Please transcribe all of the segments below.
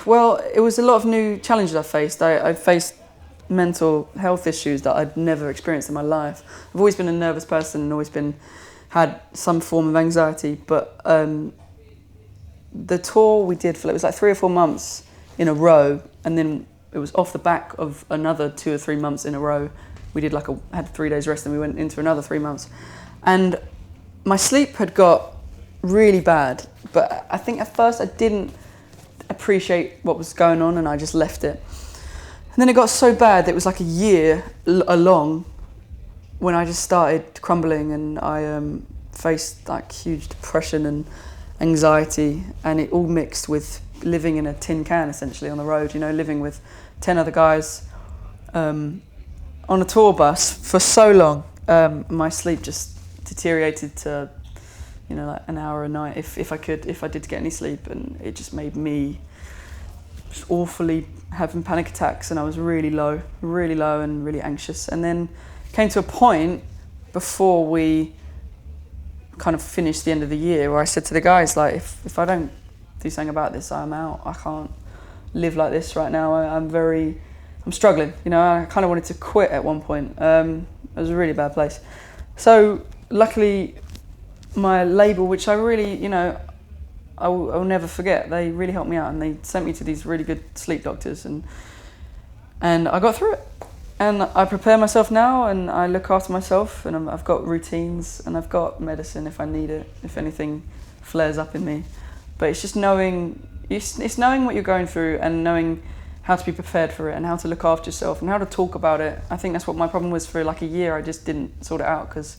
Well, it was a lot of new challenges I faced. I faced mental health issues that I'd never experienced in my life. I've always been a nervous person and always had some form of anxiety, but the tour we did it was like 3 or 4 months in a row, and then it was off the back of another 2 or 3 months in a row. We did had 3 days rest, and we went into another 3 months. And my sleep had got really bad, but I think at first I didn't appreciate what was going on, and I just left it. And then it got so bad that it was like a year along when I just started crumbling, and I faced like huge depression and anxiety, and it all mixed with living in a tin can essentially on the road, living with 10 other guys on a tour bus for so long. My sleep just deteriorated to like an hour a night if I did get any sleep, and it just made me just awfully having panic attacks, and I was really low and really anxious. And then came to a point before we kind of finished the end of the year where I said to the guys, like, if I don't do something about this, I'm out. I can't live like this right now. I'm struggling. I kind of wanted to quit at one point. It was a really bad place. So luckily, my label, which I really, I'll never forget, they really helped me out, and they sent me to these really good sleep doctors, and I got through it. And I prepare myself now, and I look after myself, and I've got routines, and I've got medicine if I need it, if anything flares up in me. But it's just knowing what you're going through, and knowing how to be prepared for it, and how to look after yourself, and how to talk about it. I think that's what my problem was for like a year. I just didn't sort it out because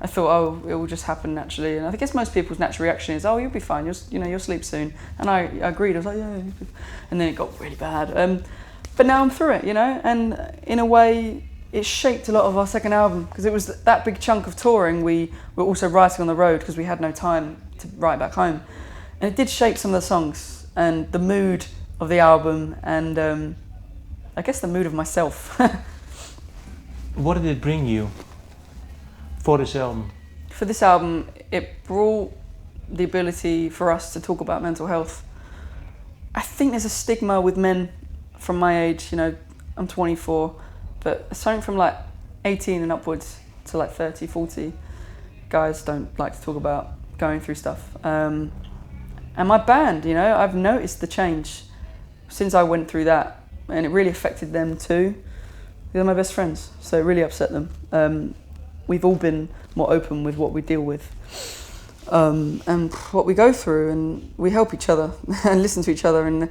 I thought, it will just happen naturally. And I guess most people's natural reaction is, you'll be fine. You'll sleep soon. And I agreed. I was like, yeah. And then it got really bad. But now I'm through it, and in a way, it shaped a lot of our second album, because it was that big chunk of touring. We were also writing on the road because we had no time to write back home. And it did shape some of the songs and the mood of the album, and I guess the mood of myself. What did it bring you for this album? For this album, it brought the ability for us to talk about mental health. I think there's a stigma with men from my age, I'm 24, but something from like 18 and upwards to like 30, 40, guys don't like to talk about going through stuff. And my band, I've noticed the change since I went through that, and it really affected them too. They're my best friends, so it really upset them. We've all been more open with what we deal with, and what we go through, and we help each other and listen to each other. And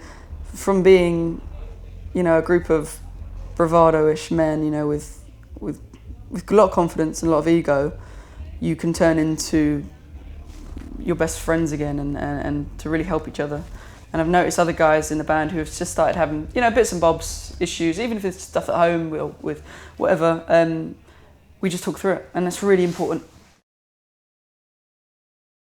from being, a group of bravado-ish men, with a lot of confidence and a lot of ego, you can turn into your best friends again, and to really help each other. And I've noticed other guys in the band who have just started having, bits and bobs issues, even if it's stuff at home with whatever. We just talk through it, and that's really important.